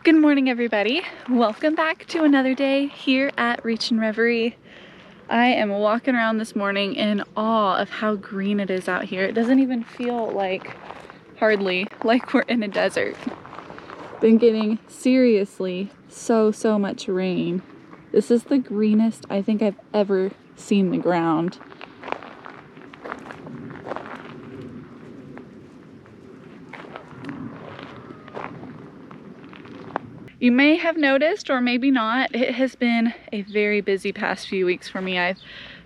Good morning, everybody. Welcome back to another day here at Reach and Reverie. I am walking around this morning in awe of how green it is out here. It doesn't even feel like, hardly, like we're in a desert. Been getting seriously so much rain. This is the greenest I think I've ever seen the ground. You may have noticed, or maybe not, it has been a very busy past few weeks for me. I've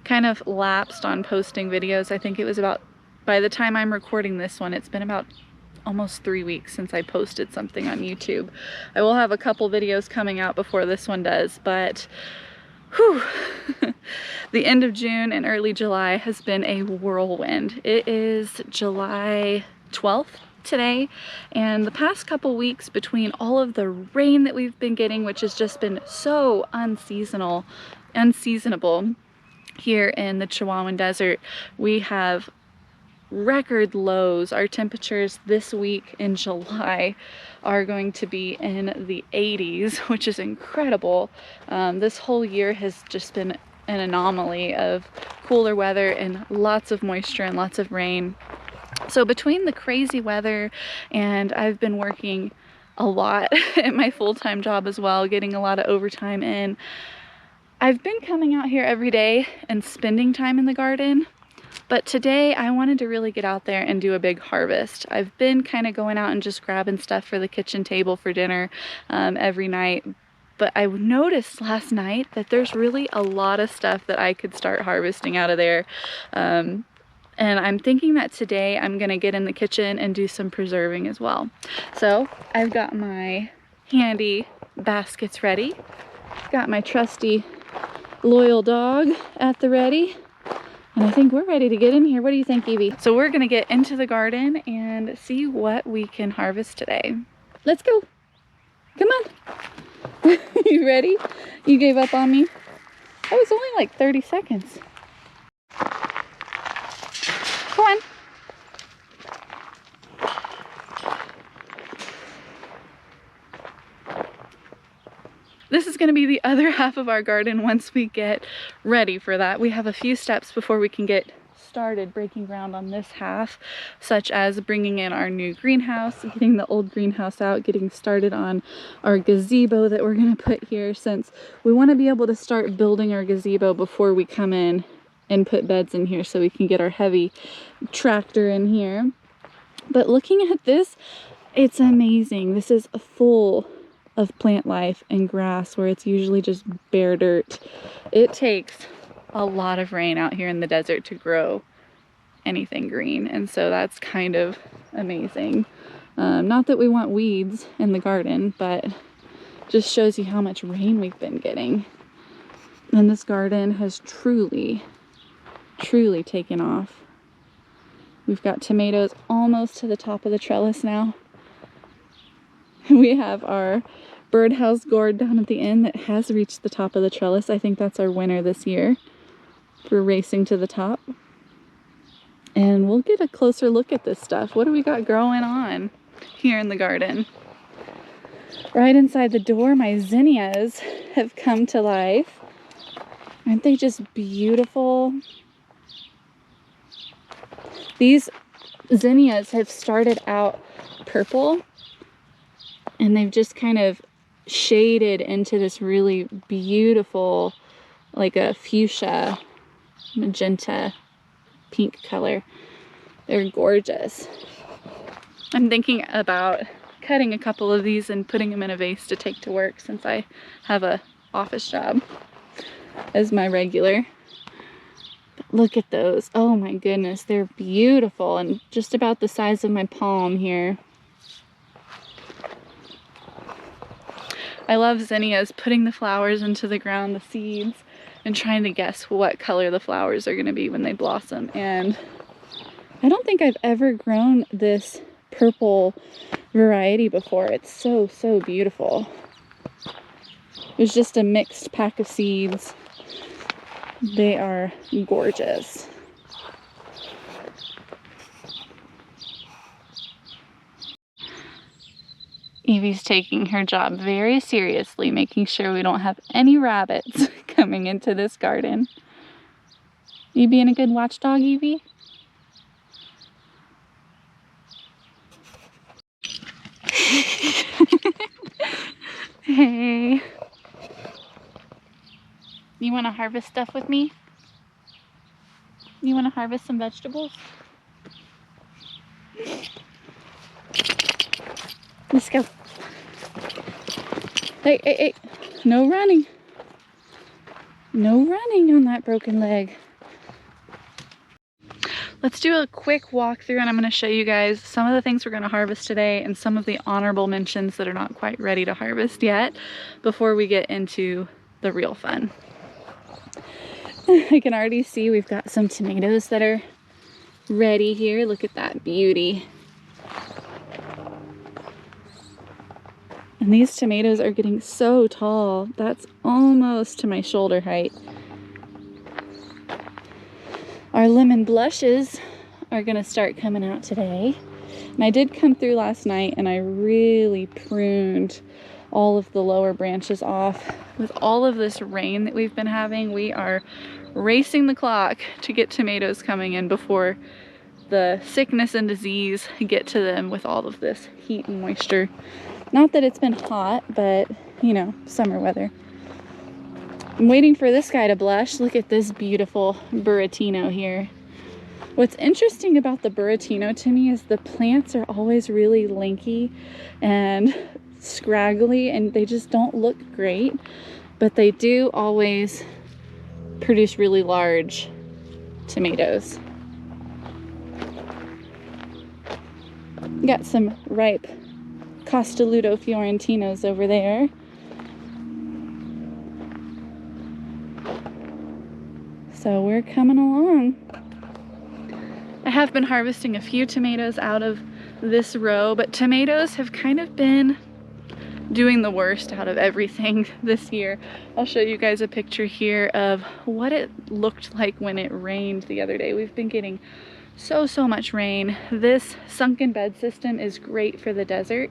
kind of lapsed on posting videos. I think it was about, by the time I'm recording this one, it's been about almost 3 weeks since I posted something on YouTube. I will have a couple videos coming out before this one does, but whew, the end of June and early July has been a whirlwind. It is July 12th today, and the past couple weeks, between all of the rain that we've been getting, which has just been so unseasonable here in the Chihuahuan Desert, we have record lows. Our temperatures this week in July are going to be in the 80s, which is incredible. This whole year has just been an anomaly of cooler weather and lots of moisture and lots of rain. So between the crazy weather, and I've been working a lot at my full-time job as well, getting a lot of overtime in, I've been coming out here every day and spending time in the garden. But today I wanted to really get out there and do a big harvest. I've been kind of going out and just grabbing stuff for the kitchen table for dinner every night. But I noticed last night that there's really a lot of stuff that I could start harvesting out of there. And I'm thinking that today I'm gonna get in the kitchen and do some preserving as well. So I've got my handy baskets ready. Got my trusty loyal dog at the ready. And I think we're ready to get in here. What do you think, Evie? So we're gonna get into the garden and see what we can harvest today. Let's go. Come on. You ready? You gave up on me? That was only like 30 seconds. Come on. This is going to be the other half of our garden once we get ready for that. We have a few steps before we can get started breaking ground on this half, such as bringing in our new greenhouse, getting the old greenhouse out, getting started on our gazebo that we're going to put here, since we want to be able to start building our gazebo before we come in and put beds in here, so we can get our heavy tractor in here. But looking at this, it's amazing. This is full of plant life and grass where it's usually just bare dirt. It takes a lot of rain out here in the desert to grow anything green, and so that's kind of amazing. Not that we want weeds in the garden, but just shows you how much rain we've been getting. And this garden has truly taken off. We've got tomatoes almost to the top of the trellis now. We have our birdhouse gourd down at the end that has reached the top of the trellis. I think that's our winner this year for racing to the top. And we'll get a closer look at this stuff. What do we got growing on here in the garden? Right inside the door, my zinnias have come to life. Aren't they just beautiful? These zinnias have started out purple, and they've just kind of shaded into this really beautiful, like a fuchsia, magenta, pink color. They're gorgeous. I'm thinking about cutting a couple of these and putting them in a vase to take to work, since I have a office job as my regular. But look at those. Oh my goodness, they're beautiful, and just about the size of my palm here. I love zinnias, putting the flowers into the ground, the seeds, and trying to guess what color the flowers are going to be when they blossom. And I don't think I've ever grown this purple variety before. It's so beautiful. It was just a mixed pack of seeds. They are gorgeous. Evie's taking her job very seriously, making sure we don't have any rabbits coming into this garden. You being a good watchdog, Evie? Hey. You want to harvest stuff with me? You want to harvest some vegetables? Let's go. Hey, hey, hey. No running. No running on that broken leg. Let's do a quick walkthrough and I'm going to show you guys some of the things we're going to harvest today and some of the honorable mentions that are not quite ready to harvest yet before we get into the real fun. I can already see we've got some tomatoes that are ready here. Look at that beauty. And these tomatoes are getting so tall. That's almost to my shoulder height. Our lemon blushes are gonna start coming out today. And I did come through last night and I really pruned all of the lower branches off. With all of this rain that we've been having, we are racing the clock to get tomatoes coming in before the sickness and disease get to them with all of this heat and moisture. Not that it's been hot, but you know, summer weather. I'm waiting for this guy to blush. Look at this beautiful Buratino here. What's interesting about the Buratino to me is the plants are always really lanky and scraggly and they just don't look great, but they do always produce really large tomatoes. Got some ripe Costoluto Fiorentinos over there. So we're coming along. I have been harvesting a few tomatoes out of this row, but tomatoes have kind of been doing the worst out of everything this year. I'll show you guys a picture here of what it looked like when it rained the other day. We've been getting so much rain. This sunken bed system is great for the desert,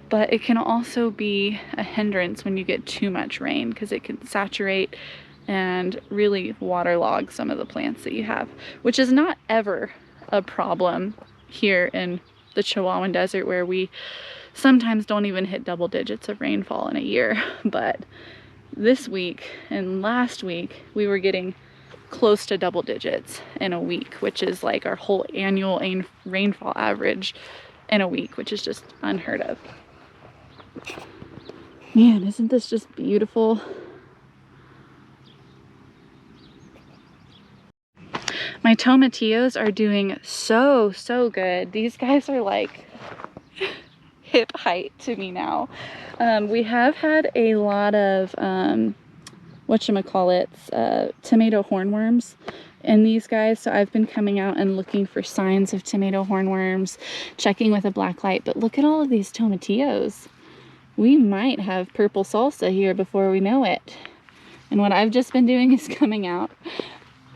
but it can also be a hindrance when you get too much rain because it can saturate and really waterlog some of the plants that you have, which is not ever a problem here in the Chihuahuan Desert, where we sometimes don't even hit double digits of rainfall in a year. But this week and last week we were getting close to double digits in a week, which is like our whole annual rainfall average in a week, which is just unheard of. Man, isn't this just beautiful? My tomatillos are doing so good. These guys are like hip height to me now. We have had a lot of tomato hornworms in these guys, so I've been coming out and looking for signs of tomato hornworms, checking with a black light. But look at all of these tomatillos. We might have purple salsa here before we know it. And what I've just been doing is coming out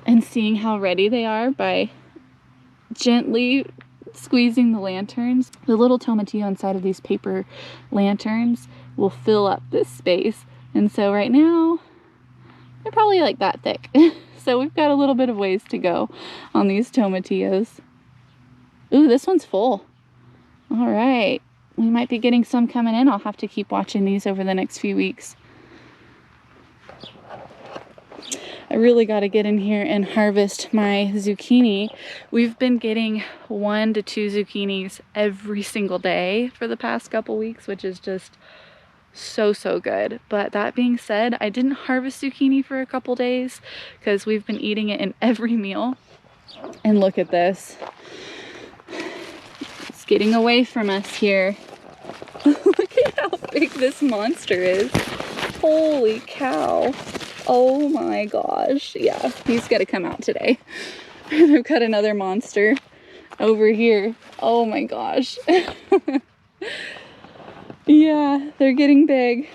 and seeing how ready they are by gently squeezing the lanterns. The little tomatillo inside of these paper lanterns will fill up this space. And so right now, they're probably like that thick. So we've got a little bit of ways to go on these tomatillos. Ooh, this one's full. All right, we might be getting some coming in. I'll have to keep watching these over the next few weeks. I really got to get in here and harvest my zucchini. We've been getting 1 to 2 zucchinis every single day for the past couple weeks, which is just so good. But that being said, I didn't harvest zucchini for a couple days because we've been eating it in every meal. And look at this. It's getting away from us here. Look at how big this monster is. Holy cow. Oh my gosh. Yeah, he's got to come out today. I've got another monster over here. Oh my gosh. Yeah, they're getting big.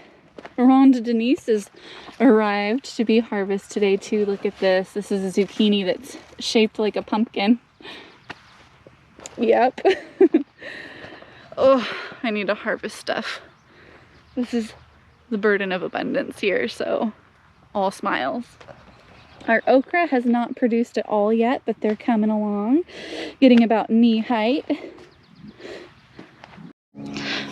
Ronde Denise has arrived to be harvested today too. Look at this. This is a zucchini that's shaped like a pumpkin. Yep. Oh, I need to harvest stuff. This is the burden of abundance here, so all smiles. Our okra has not produced at all yet, but they're coming along, getting about knee height.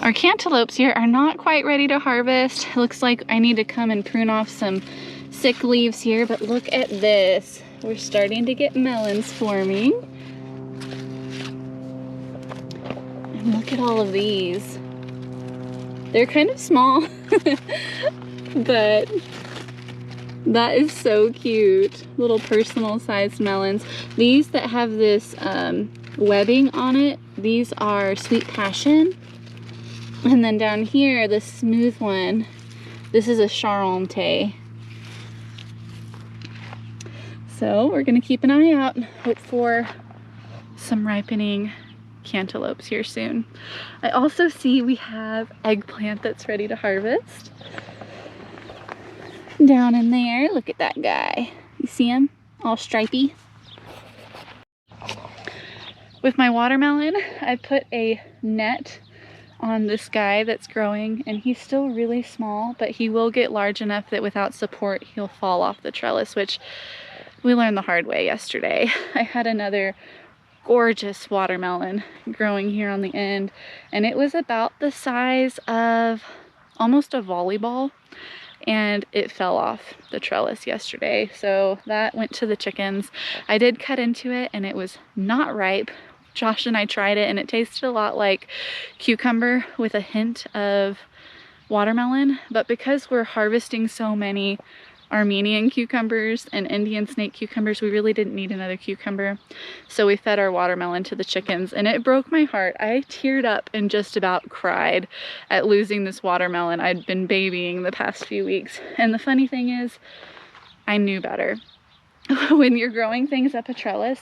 Our cantaloupes here are not quite ready to harvest. Looks like I need to come and prune off some sick leaves here, but look at this. We're starting to get melons forming. And look at all of these. They're kind of small, but that is so cute. Little personal sized melons. These that have this webbing on it, these are sweet passion. And then down here, the smooth one, this is a Charente. So we're gonna keep an eye out and hope for some ripening cantaloupes here soon. I also see we have eggplant that's ready to harvest. Down in there, look at that guy. You see him? All stripey. With my watermelon, I put a net on this guy that's growing, and he's still really small, but he will get large enough that without support, he'll fall off the trellis, which we learned the hard way yesterday. I had another gorgeous watermelon growing here on the end, and it was about the size of almost a volleyball, and it fell off the trellis yesterday. So that went to the chickens. I did cut into it, and it was not ripe. Josh and I tried it, and it tasted a lot like cucumber with a hint of watermelon, but because we're harvesting so many Armenian cucumbers and Indian snake cucumbers, we really didn't need another cucumber. So we fed our watermelon to the chickens, and it broke my heart. I teared up and just about cried at losing this watermelon I'd been babying the past few weeks. And the funny thing is, I knew better. When you're growing things up a trellis,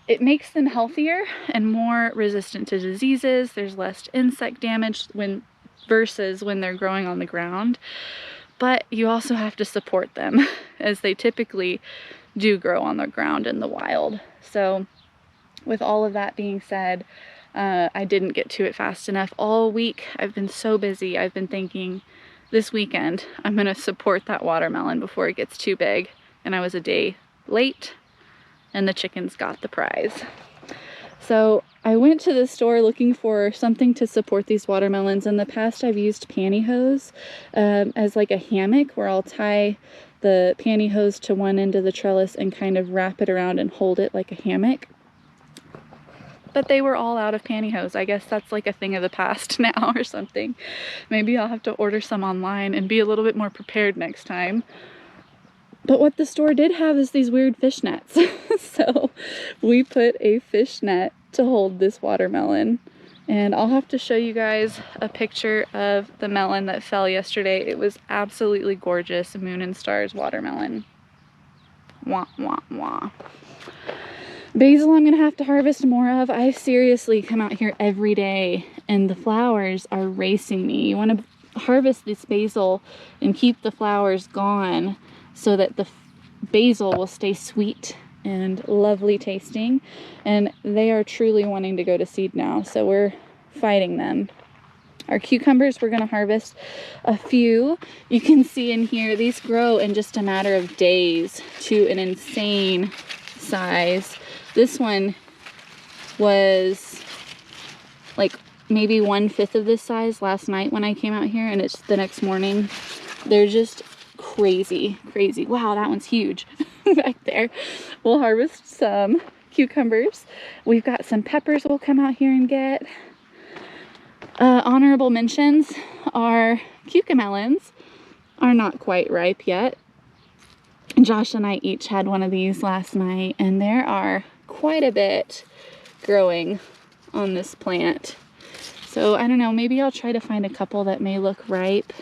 it makes them healthier and more resistant to diseases. There's less insect damage versus when they're growing on the ground. But you also have to support them, as they typically do grow on the ground in the wild. So with all of that being said, I didn't get to it fast enough. All week I've been so busy. I've been thinking this weekend I'm gonna support that watermelon before it gets too big. And I was a day late, and the chickens got the prize. So I went to the store looking for something to support these watermelons. In the past, I've used pantyhose as like a hammock, where I'll tie the pantyhose to one end of the trellis and kind of wrap it around and hold it like a hammock. But they were all out of pantyhose. I guess that's like a thing of the past now or something. Maybe I'll have to order some online and be a little bit more prepared next time. But what the store did have is these weird fish nets. So we put a fish net to hold this watermelon. And I'll have to show you guys a picture of the melon that fell yesterday. It was absolutely gorgeous. Moon and Stars watermelon. Wah, wah, wah. Basil I'm gonna have to harvest more of. I seriously come out here every day and the flowers are racing me. You want to harvest this basil and keep the flowers gone so that the basil will stay sweet and lovely tasting. And they are truly wanting to go to seed now, so we're fighting them. Our cucumbers, we're going to harvest a few. You can see in here, these grow in just a matter of days to an insane size. This one was like maybe 1/5 of this size last night when I came out here, and it's the next morning. They're just crazy. Wow, that one's huge back there. We'll harvest some cucumbers. We've got some peppers we'll come out here and get. Honorable mentions are cucamelons are not quite ripe yet. Josh and I each had one of these last night, and there are quite a bit growing on this plant. So I don't know, maybe I'll try to find a couple that may look ripe.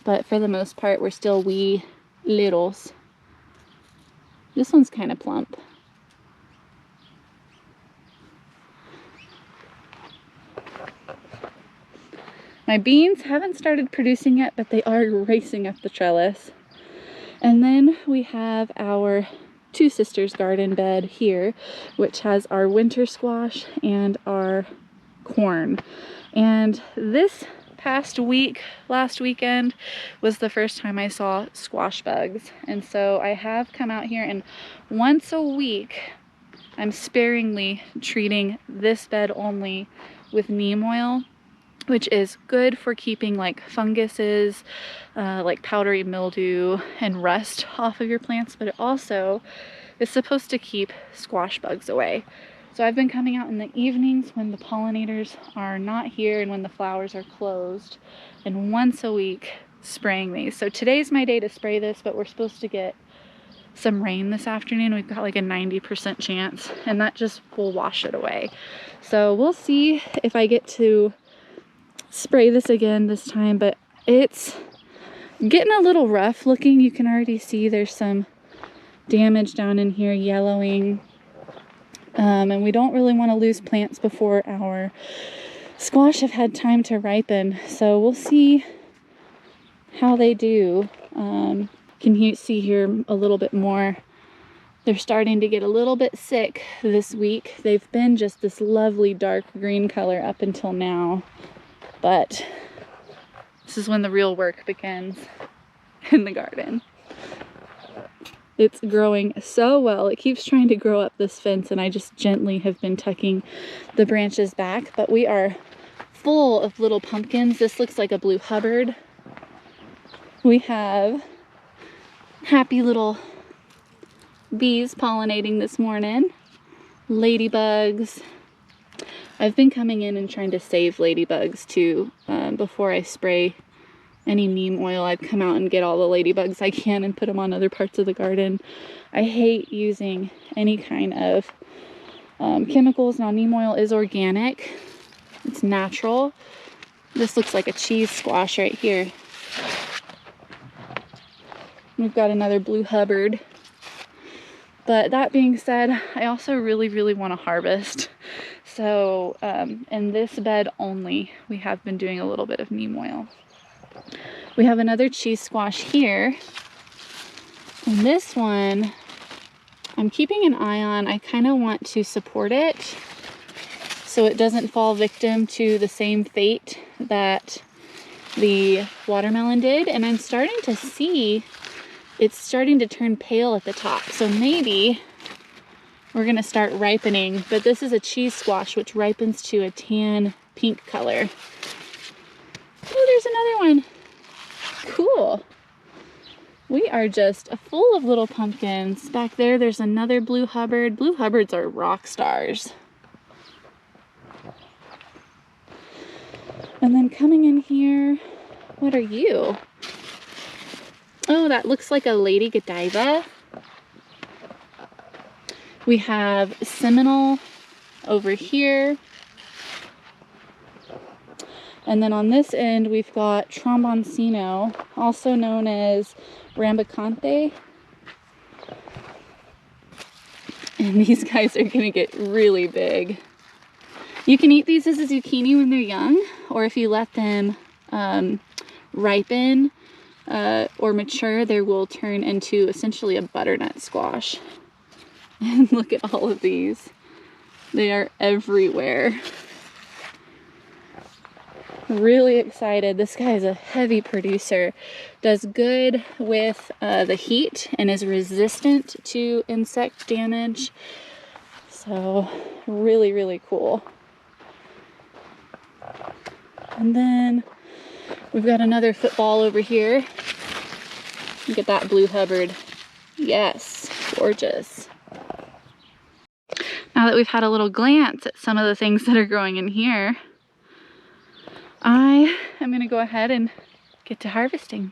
But for the most part, we're still wee littles. This one's kind of plump. My beans haven't started producing yet, but they are racing up the trellis. And then we have our Two Sisters garden bed here, which has our winter squash and our corn. And this past week, last weekend, was the first time I saw squash bugs. And so I have come out here, and once a week I'm sparingly treating this bed only with neem oil, which is good for keeping like funguses, like powdery mildew and rust off of your plants, but it also is supposed to keep squash bugs away. So I've been coming out in the evenings when the pollinators are not here and when the flowers are closed, and once a week spraying these. So today's my day to spray this, but we're supposed to get some rain this afternoon. We've got like a 90% chance, and that just will wash it away. So we'll see if I get to spray this again this time, but it's getting a little rough looking. You can already see there's some damage down in here, yellowing. And we don't really want to lose plants before our squash have had time to ripen. So we'll see how they do. Can you see here a little bit more? They're starting to get a little bit sick this week. They've been just this lovely dark green color up until now, but this is when the real work begins in the garden. It's growing so well. It keeps trying to grow up this fence, and I just gently have been tucking the branches back, but we are full of little pumpkins. This looks like a Blue Hubbard. We have happy little bees pollinating this morning. Ladybugs. I've been coming in and trying to save ladybugs too. Before I spray any neem oil, I'd come out and get all the ladybugs I can and put them on other parts of the garden. I hate using any kind of chemicals. Now, neem oil is organic. It's natural. This looks like a cheese squash right here. We've got another Blue Hubbard. But that being said, I also really want to harvest. So in this bed only, we have been doing a little bit of neem oil. We have another cheese squash here. And this one, I'm keeping an eye on. I kind of want to support it so it doesn't fall victim to the same fate that the watermelon did. And I'm starting to see it's starting to turn pale at the top. So maybe we're gonna start ripening, but this is a cheese squash, which ripens to a tan pink color. Oh, there's another one. Cool. We are just full of little pumpkins. Back there, there's another Blue Hubbard. Blue Hubbards are rock stars. And then coming in here, what are you? Oh, that looks like a Lady Godiva. We have Seminole over here. And then on this end, we've got Tromboncino, also known as Rambicante. And these guys are gonna get really big. You can eat these as a zucchini when they're young, or if you let them ripen or mature, they will turn into essentially a butternut squash. And look at all of these. They are everywhere. Really excited. This guy is a heavy producer. Does good with the heat and is resistant to insect damage. So really cool. And then we've got another football over here. Look at that Blue Hubbard. Yes, gorgeous. Now that we've had a little glance at some of the things that are growing in here, I am going to go ahead and get to harvesting.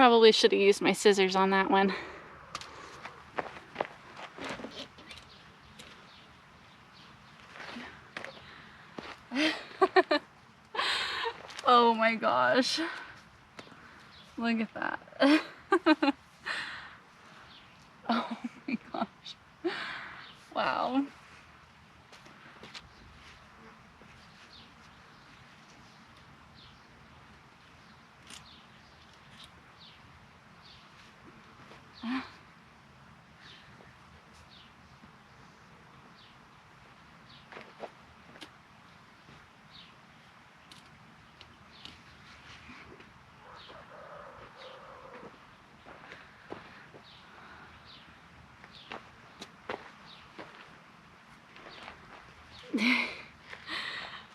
probably should have used my scissors on that one. Oh my gosh. Look at that. Oh my gosh. Wow.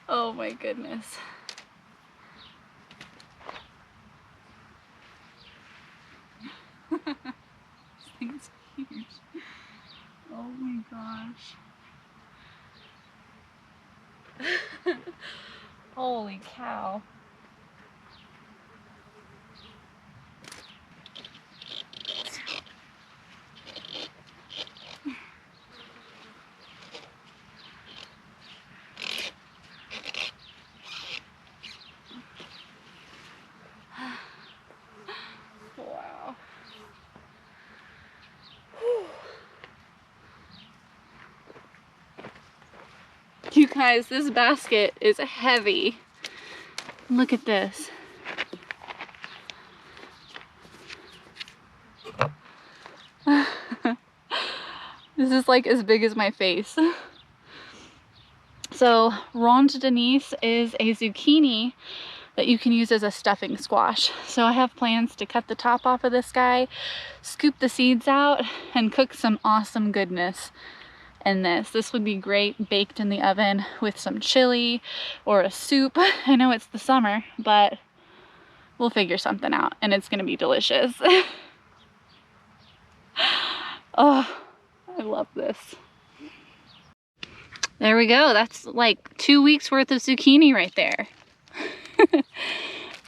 Oh my goodness. This thing's huge. Oh my gosh. Holy cow. Wow. You guys, this basket is heavy. Look at this. This is like as big as my face. So Ronde Denise is a zucchini that you can use as a stuffing squash. So I have plans to cut the top off of this guy, scoop the seeds out, and cook some awesome goodness in this. This would be great baked in the oven with some chili or a soup. I know it's the summer, but we'll figure something out and it's gonna be delicious. Oh, I love this. There we go. That's like 2 weeks worth of zucchini right there.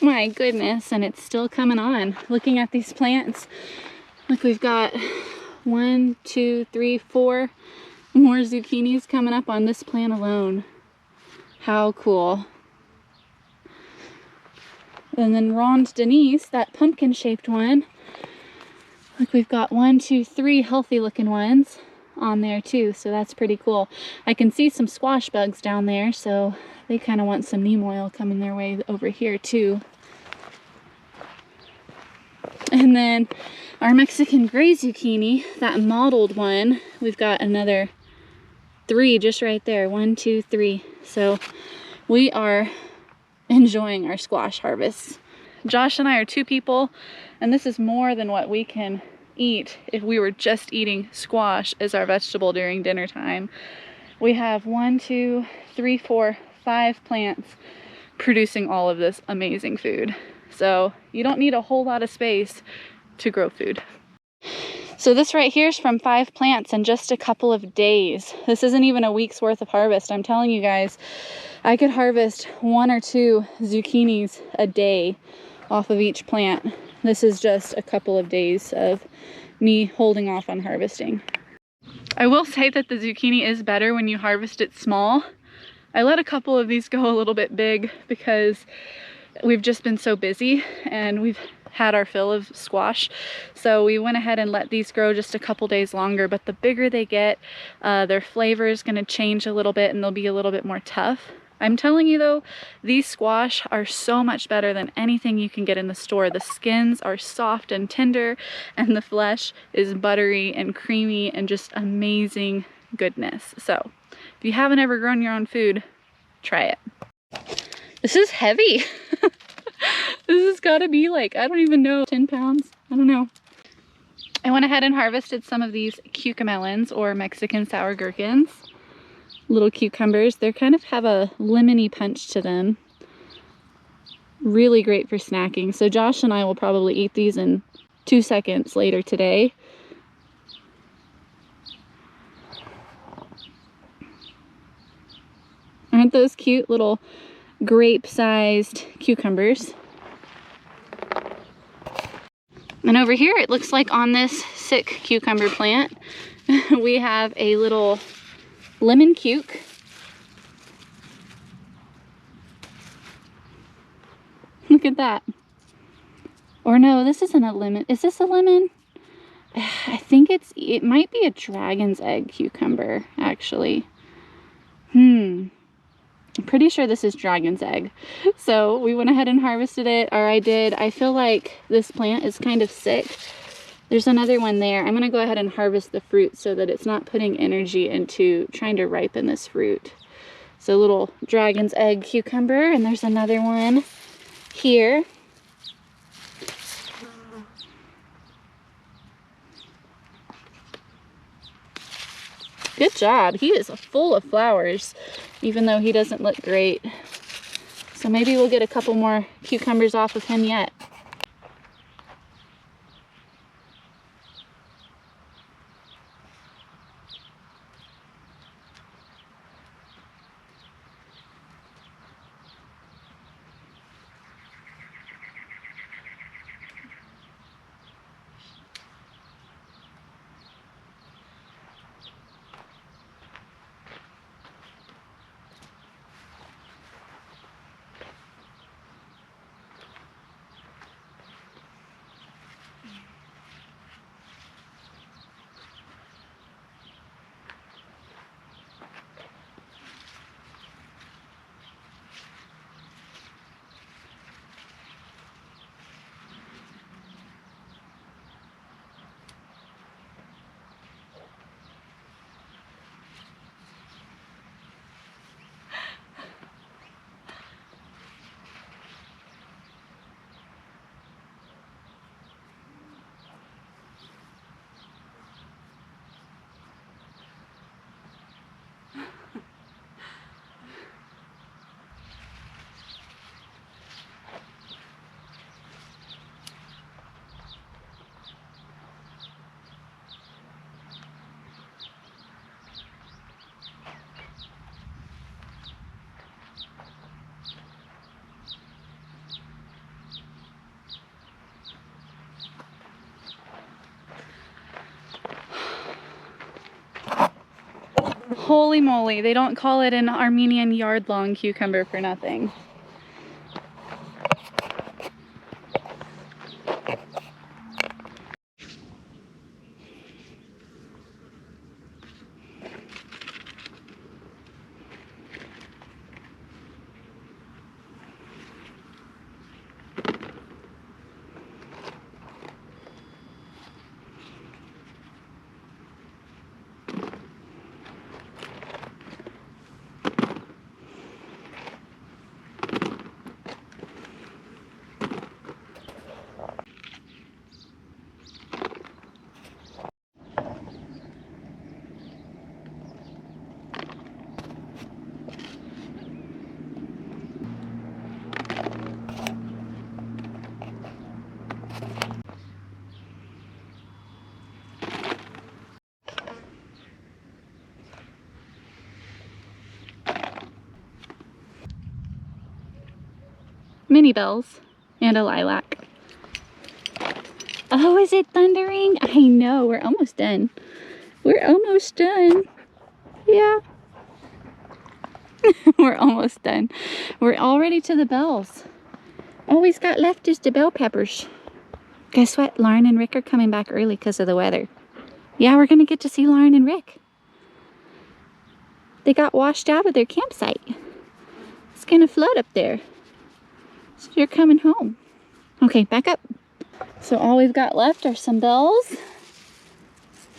My goodness, and it's still coming on. Looking at these plants, look, we've got 1, 2, 3, 4 more zucchinis coming up on this plant alone. How cool. And then Ronde Denise, that pumpkin shaped one. Look, we've got 1, 2, 3 healthy looking ones on there too, so that's pretty cool. I can see some squash bugs down there, so they kind of want some neem oil coming their way over here too. And then our Mexican gray zucchini, that mottled one, we've got another 3 just right there. 1, 2, 3. So we are enjoying our squash harvests. Josh and I are 2 people, and this is more than what we can eat if we were just eating squash as our vegetable during dinner time. We have 1, 2, 3, 4, 5 plants producing all of this amazing food. So you don't need a whole lot of space to grow food. So this right here is from 5 plants in just a couple of days. This isn't even a week's worth of harvest. I'm telling you guys, I could harvest 1 or 2 zucchinis a day off of each plant. This is just a couple of days of me holding off on harvesting. I will say that the zucchini is better when you harvest it small. I let a couple of these go a little bit big because we've just been so busy and we've had our fill of squash. So we went ahead and let these grow just a couple days longer, but the bigger they get, their flavor is gonna change a little bit and they'll be a little bit more tough. I'm telling you though, these squash are so much better than anything you can get in the store. The skins are soft and tender and the flesh is buttery and creamy and just amazing goodness. So if you haven't ever grown your own food, try it. This is heavy. This has got to be like, I don't even know, 10 pounds? I don't know. I went ahead and harvested some of these cucamelons or Mexican sour gherkins. Little cucumbers. They kind of have a lemony punch to them. Really great for snacking. So Josh and I will probably eat these in 2 seconds later today. Aren't those cute little grape-sized cucumbers? And over here, it looks like on this sick cucumber plant, we have a little lemon cuke. Look at that. Or no, this isn't a lemon. Is this a lemon? I think it might be a dragon's egg cucumber, actually. I'm pretty sure this is dragon's egg. So we went ahead and harvested it, or I did. I feel like this plant is kind of sick. There's another one there. I'm gonna go ahead and harvest the fruit so that it's not putting energy into trying to ripen this fruit. So little dragon's egg cucumber, and there's another one here. Good job. He is full of flowers, even though he doesn't look great. So maybe we'll get a couple more cucumbers off of him yet. Holy moly, they don't call it an Armenian yard-long cucumber for nothing. Mini bells and a lilac. Oh, is it thundering? I know, we're almost done. We're almost done. Yeah. We're almost done. We're already to the bells. All we've got left is the bell peppers. Guess what? Lauren and Rick are coming back early because of the weather. Yeah, we're going to get to see Lauren and Rick. They got washed out of their campsite. It's going to flood up there. So you're coming home. Okay, back up. So all we've got left are some bells.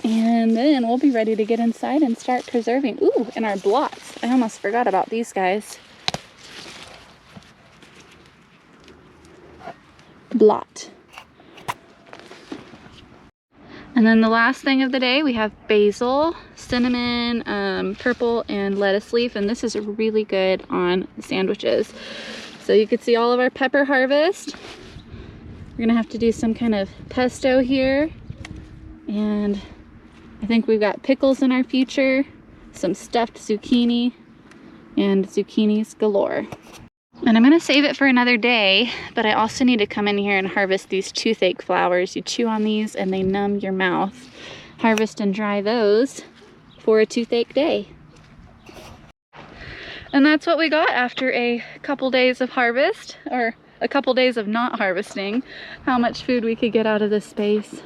And then we'll be ready to get inside and start preserving. Ooh, and our blots. I almost forgot about these guys. Blot. And then the last thing of the day, we have basil, cinnamon, purple, and lettuce leaf. And this is really good on sandwiches. So you can see all of our pepper harvest. We're gonna have to do some kind of pesto here. And I think we've got pickles in our future, some stuffed zucchini, and zucchinis galore. And I'm gonna save it for another day, but I also need to come in here and harvest these toothache flowers. You chew on these and they numb your mouth. Harvest and dry those for a toothache day. And that's what we got after a couple days of harvest, or a couple days of not harvesting, how much food we could get out of this space.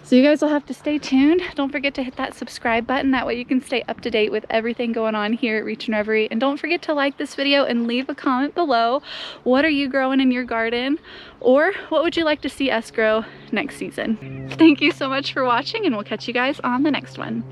So you guys will have to stay tuned. Don't forget to hit that subscribe button. That way you can stay up to date with everything going on here at Reach and Reverie. And don't forget to like this video and leave a comment below. What are you growing in your garden? Or what would you like to see us grow next season? Thank you so much for watching, and we'll catch you guys on the next one.